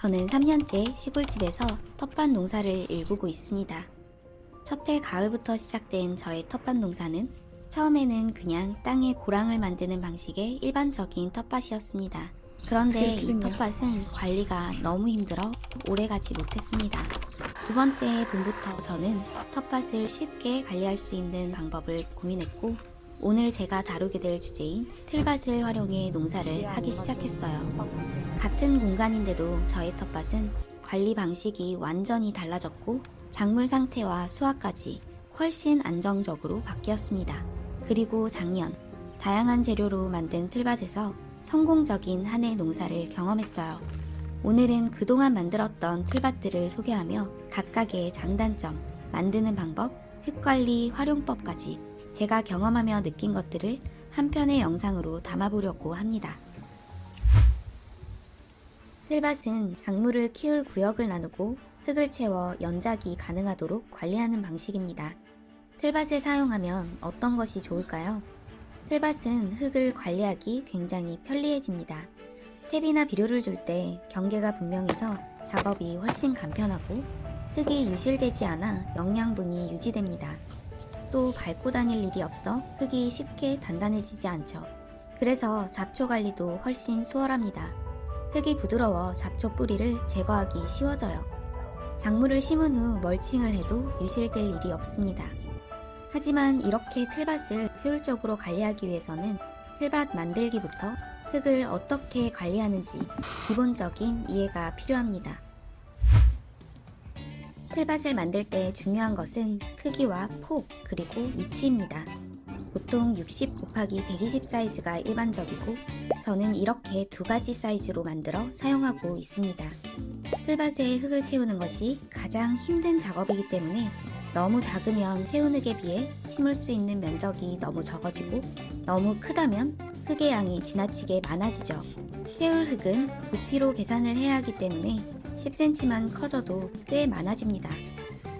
저는 3년째 시골집에서 텃밭 농사를 일구고 있습니다. 첫 해 가을부터 시작된 저의 텃밭 농사는 처음에는 그냥 땅에 고랑을 만드는 방식의 일반적인 텃밭이었습니다. 그런데 이 텃밭은 관리가 너무 힘들어 오래가지 못했습니다. 두 번째 봄부터 저는 텃밭을 쉽게 관리할 수 있는 방법을 고민했고, 오늘 제가 다루게 될 주제인 틀밭을 활용해 농사를 하기 시작했어요. 같은 공간인데도 저의 텃밭은 관리 방식이 완전히 달라졌고, 작물 상태와 수확까지 훨씬 안정적으로 바뀌었습니다. 그리고 작년, 다양한 재료로 만든 틀밭에서 성공적인 한 해 농사를 경험했어요. 오늘은 그동안 만들었던 틀밭들을 소개하며 각각의 장단점, 만드는 방법, 흙관리 활용법까지 제가 경험하며 느낀 것들을 한 편의 영상으로 담아보려고 합니다. 틀밭은 작물을 키울 구역을 나누고 흙을 채워 연작이 가능하도록 관리하는 방식입니다. 틀밭을 사용하면 어떤 것이 좋을까요? 틀밭은 흙을 관리하기 굉장히 편리해집니다. 퇴비나 비료를 줄 때 경계가 분명해서 작업이 훨씬 간편하고, 흙이 유실되지 않아 영양분이 유지됩니다. 또 밟고 다닐 일이 없어 흙이 쉽게 단단해지지 않죠. 그래서 잡초 관리도 훨씬 수월합니다. 흙이 부드러워 잡초 뿌리를 제거하기 쉬워져요. 작물을 심은 후 멀칭을 해도 유실될 일이 없습니다. 하지만 이렇게 틀밭을 효율적으로 관리하기 위해서는 틀밭 만들기부터 흙을 어떻게 관리하는지 기본적인 이해가 필요합니다. 틀밭을 만들 때 중요한 것은 크기와 폭, 그리고 위치입니다. 보통 60 곱하기 120 사이즈가 일반적이고, 저는 이렇게 두 가지 사이즈로 만들어 사용하고 있습니다. 틀밭에 흙을 채우는 것이 가장 힘든 작업이기 때문에 너무 작으면 채운 흙에 비해 심을 수 있는 면적이 너무 적어지고, 너무 크다면 흙의 양이 지나치게 많아지죠. 채울 흙은 부피로 계산을 해야 하기 때문에 10cm만 커져도 꽤 많아집니다.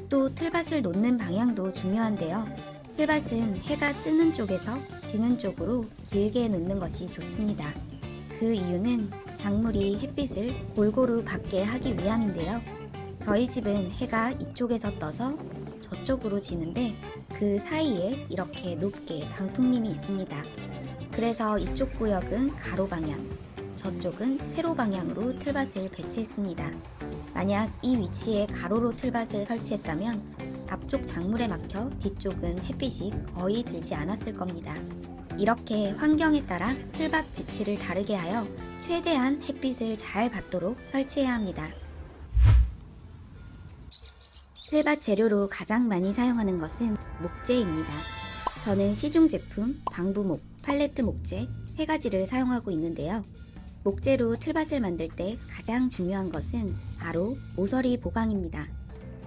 또 틀밭을 놓는 방향도 중요한데요. 틀밭은 해가 뜨는 쪽에서 지는 쪽으로 길게 놓는 것이 좋습니다. 그 이유는 작물이 햇빛을 골고루 받게 하기 위함인데요. 저희 집은 해가 이쪽에서 떠서 저쪽으로 지는데, 그 사이에 이렇게 높게 방풍림이 있습니다. 그래서 이쪽 구역은 가로 방향, 저쪽은 세로 방향으로 틀밭을 배치했습니다. 만약 이 위치에 가로로 틀밭을 설치했다면 앞쪽 작물에 막혀 뒤쪽은 햇빛이 거의 들지 않았을 겁니다. 이렇게 환경에 따라 틀밭 배치를 다르게 하여 최대한 햇빛을 잘 받도록 설치해야 합니다. 틀밭 재료로 가장 많이 사용하는 것은 목재입니다. 저는 시중 제품, 방부목, 팔레트 목재 세 가지를 사용하고 있는데요. 목재로 틀밭을 만들 때 가장 중요한 것은 바로 모서리 보강입니다.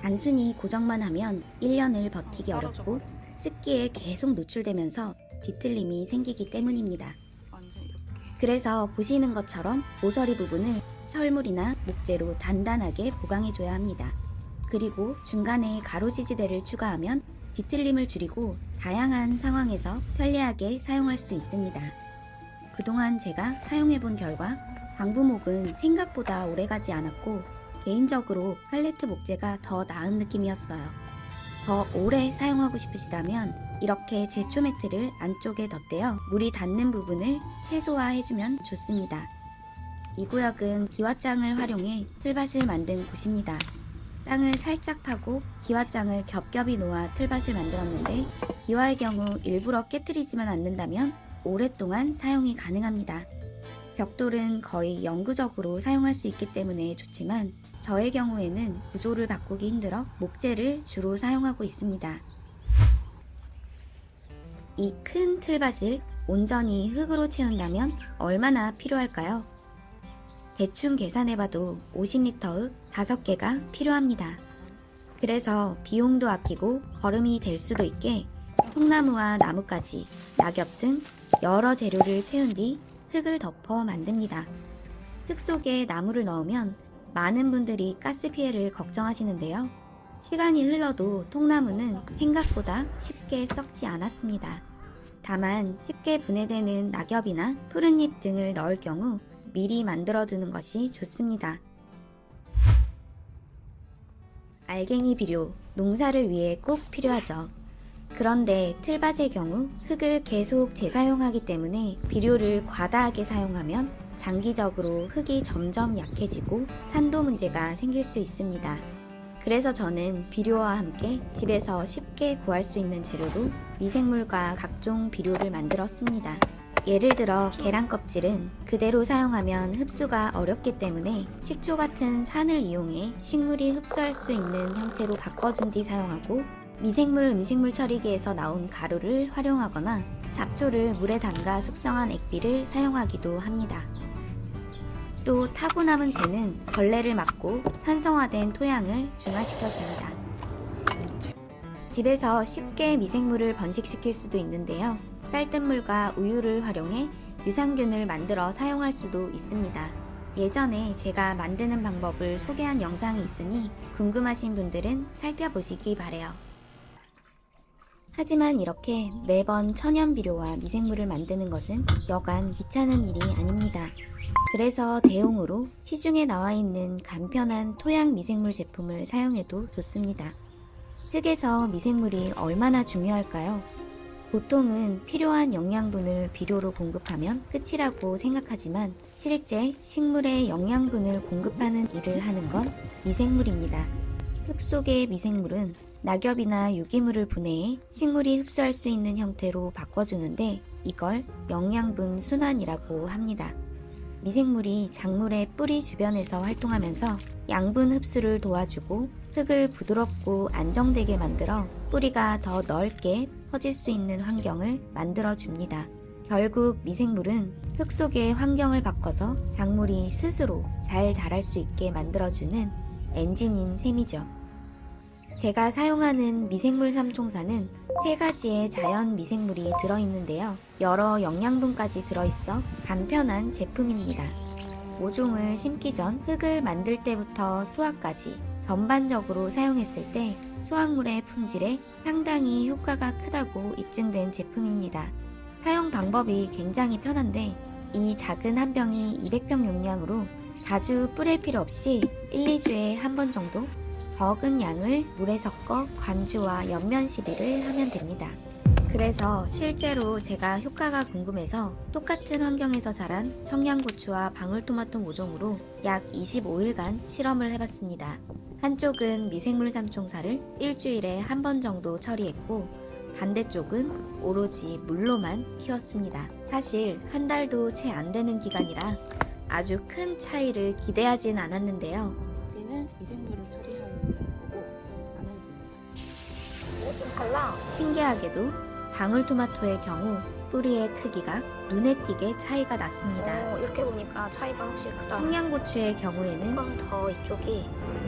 단순히 고정만 하면 1년을 버티기 어렵고 습기에 계속 노출되면서 뒤틀림이 생기기 때문입니다. 그래서 보시는 것처럼 모서리 부분을 철물이나 목재로 단단하게 보강해줘야 합니다. 그리고 중간에 가로지지대를 추가하면 뒤틀림을 줄이고 다양한 상황에서 편리하게 사용할 수 있습니다. 그동안 제가 사용해본 결과 방부목은 생각보다 오래가지 않았고, 개인적으로 팔레트 목재가 더 나은 느낌이었어요. 더 오래 사용하고 싶으시다면 이렇게 제초 매트를 안쪽에 덧대어 물이 닿는 부분을 최소화해주면 좋습니다. 이 구역은 기와장을 활용해 틀밭을 만든 곳입니다. 땅을 살짝 파고 기와장을 겹겹이 놓아 틀밭을 만들었는데, 기와의 경우 일부러 깨트리지만 않는다면 오랫동안 사용이 가능합니다. 벽돌은 거의 영구적으로 사용할 수 있기 때문에 좋지만, 저의 경우에는 구조를 바꾸기 힘들어 목재를 주로 사용하고 있습니다. 이 큰 틀밭을 온전히 흙으로 채운다면 얼마나 필요할까요? 대충 계산해봐도 50리터 흙 5개가 필요합니다. 그래서 비용도 아끼고 거름이 될 수도 있게 통나무와 나뭇가지, 낙엽 등 여러 재료를 채운 뒤 흙을 덮어 만듭니다. 흙 속에 나무를 넣으면 많은 분들이 가스 피해를 걱정하시는데요. 시간이 흘러도 통나무는 생각보다 쉽게 썩지 않았습니다. 다만 쉽게 분해되는 낙엽이나 푸른잎 등을 넣을 경우 미리 만들어두는 것이 좋습니다. 알갱이 비료, 농사를 위해 꼭 필요하죠. 그런데 틀밭의 경우 흙을 계속 재사용하기 때문에 비료를 과다하게 사용하면 장기적으로 흙이 점점 약해지고 산도 문제가 생길 수 있습니다. 그래서 저는 비료와 함께 집에서 쉽게 구할 수 있는 재료로 미생물과 각종 비료를 만들었습니다. 예를 들어 계란 껍질은 그대로 사용하면 흡수가 어렵기 때문에 식초 같은 산을 이용해 식물이 흡수할 수 있는 형태로 바꿔준 뒤 사용하고, 미생물 음식물 처리기에서 나온 가루를 활용하거나 잡초를 물에 담가 숙성한 액비를 사용하기도 합니다. 또 타고 남은 재는 벌레를 막고 산성화된 토양을 중화시켜줍니다. 집에서 쉽게 미생물을 번식시킬 수도 있는데요. 쌀뜨물과 우유를 활용해 유산균을 만들어 사용할 수도 있습니다. 예전에 제가 만드는 방법을 소개한 영상이 있으니 궁금하신 분들은 살펴보시기 바래요. 하지만 이렇게 매번 천연 비료와 미생물을 만드는 것은 여간 귀찮은 일이 아닙니다. 그래서 대용으로 시중에 나와 있는 간편한 토양 미생물 제품을 사용해도 좋습니다. 흙에서 미생물이 얼마나 중요할까요? 보통은 필요한 영양분을 비료로 공급하면 끝이라고 생각하지만 실제 식물에 영양분을 공급하는 일을 하는 건 미생물입니다. 흙 속의 미생물은 낙엽이나 유기물을 분해해 식물이 흡수할 수 있는 형태로 바꿔주는데 이걸 영양분 순환이라고 합니다. 미생물이 작물의 뿌리 주변에서 활동하면서 양분 흡수를 도와주고 흙을 부드럽고 안정되게 만들어 뿌리가 더 넓게 퍼질 수 있는 환경을 만들어줍니다. 결국 미생물은 흙 속의 환경을 바꿔서 작물이 스스로 잘 자랄 수 있게 만들어주는 엔진인 셈이죠. 제가 사용하는 미생물 삼총사는 3가지의 자연 미생물이 들어있는데요. 여러 영양분까지 들어있어 간편한 제품입니다. 모종을 심기 전 흙을 만들 때부터 수확까지 전반적으로 사용했을 때 수확물의 품질에 상당히 효과가 크다고 입증된 제품입니다. 사용 방법이 굉장히 편한데 이 작은 한 병이 200평 용량으로 자주 뿌릴 필요 없이 1, 2주에 한 번 정도 적은 양을 물에 섞어 관주와 옆면 시비를 하면 됩니다. 그래서 실제로 제가 효과가 궁금해서 똑같은 환경에서 자란 청양고추와 방울토마토 모종으로 약 25일간 실험을 해봤습니다. 한쪽은 미생물 삼총사를 일주일에 한 번 정도 처리했고 반대쪽은 오로지 물로만 키웠습니다. 사실 한 달도 채 안 되는 기간이라 아주 큰 차이를 기대하진 않았는데요. 얘는 미생물을 처리한 거고 아나운서입니다. 좀 달라. 신기하게도 방울토마토의 경우 뿌리의 크기가 눈에 띄게 차이가 났습니다. 이렇게 보니까 차이가 확실히 크다. 청양고추의 경우에는 조금 더 이쪽이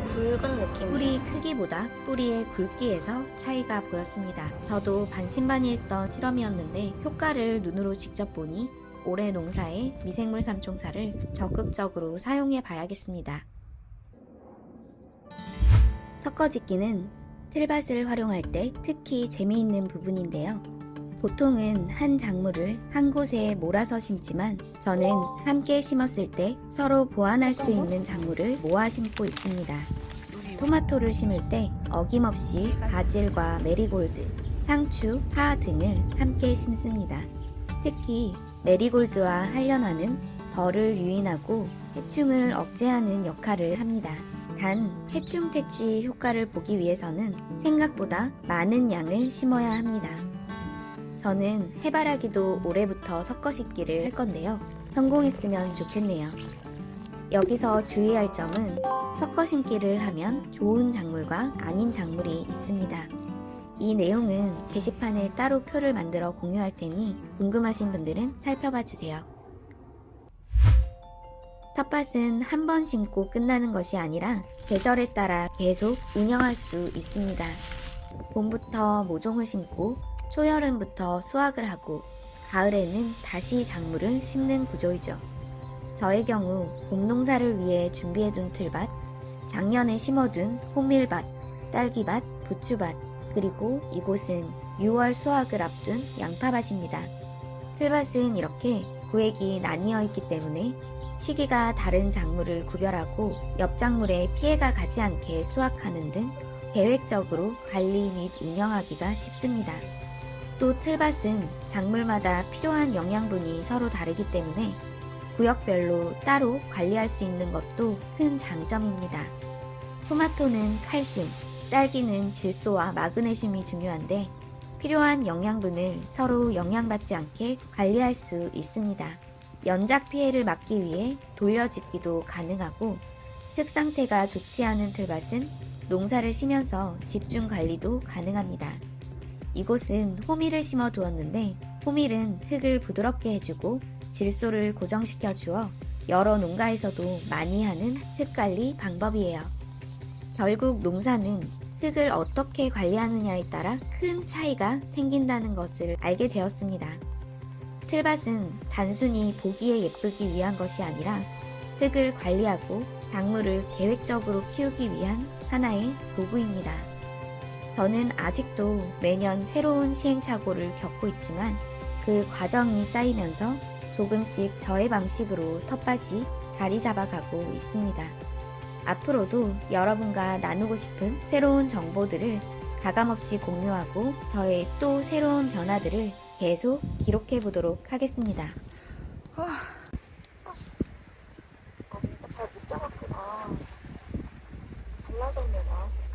굵은 느낌이. 뿌리 크기보다 뿌리의 굵기에서 차이가 보였습니다. 저도 반신반의했던 실험이었는데 효과를 눈으로 직접 보니 올해 농사에 미생물 삼총사를 적극적으로 사용해 봐야겠습니다. 섞어짓기는 틀밭을 활용할 때 특히 재미있는 부분인데요. 보통은 한 작물을 한 곳에 몰아서 심지만 저는 함께 심었을 때 서로 보완할 수 있는 작물을 모아 심고 있습니다. 토마토를 심을 때 어김없이 바질과 메리골드, 상추, 파 등을 함께 심습니다. 특히 메리골드와 한련화는 벌을 유인하고 해충을 억제하는 역할을 합니다. 단 해충 퇴치 효과를 보기 위해서는 생각보다 많은 양을 심어야 합니다. 저는 해바라기도 올해부터 섞어 심기를 할 건데요. 성공했으면 좋겠네요. 여기서 주의할 점은 섞어 심기를 하면 좋은 작물과 아닌 작물이 있습니다. 이 내용은 게시판에 따로 표를 만들어 공유할 테니 궁금하신 분들은 살펴봐 주세요. 텃밭은 한 번 심고 끝나는 것이 아니라 계절에 따라 계속 운영할 수 있습니다. 봄부터 모종을 심고 초여름부터 수확을 하고 가을에는 다시 작물을 심는 구조이죠. 저의 경우 봄농사를 위해 준비해둔 틀밭, 작년에 심어둔 호밀밭, 딸기밭, 부추밭, 그리고 이곳은 6월 수확을 앞둔 양파밭입니다. 틀밭은 이렇게 구획이 나뉘어 있기 때문에 시기가 다른 작물을 구별하고 옆 작물에 피해가 가지 않게 수확하는 등 계획적으로 관리 및 운영하기가 쉽습니다. 또 틀밭은 작물마다 필요한 영양분이 서로 다르기 때문에 구역별로 따로 관리할 수 있는 것도 큰 장점입니다. 토마토는 칼슘, 딸기는 질소와 마그네슘이 중요한데 필요한 영양분을 서로 영향받지 않게 관리할 수 있습니다. 연작 피해를 막기 위해 돌려짓기도 가능하고 흙 상태가 좋지 않은 틀밭은 농사를 쉬면서 집중 관리도 가능합니다. 이곳은 호밀을 심어 두었는데 호밀은 흙을 부드럽게 해주고 질소를 고정시켜 주어 여러 농가에서도 많이 하는 흙관리 방법이에요. 결국 농사는 흙을 어떻게 관리하느냐에 따라 큰 차이가 생긴다는 것을 알게 되었습니다. 틀밭은 단순히 보기에 예쁘기 위한 것이 아니라 흙을 관리하고 작물을 계획적으로 키우기 위한 하나의 도구입니다. 저는 아직도 매년 새로운 시행착오를 겪고 있지만 그 과정이 쌓이면서 조금씩 저의 방식으로 텃밭이 자리 잡아가고 있습니다. 앞으로도 여러분과 나누고 싶은 새로운 정보들을 가감없이 공유하고 저의 또 새로운 변화들을 계속 기록해 보도록 하겠습니다. 언니가 잘 못 잡았구나. 달라졌네 나.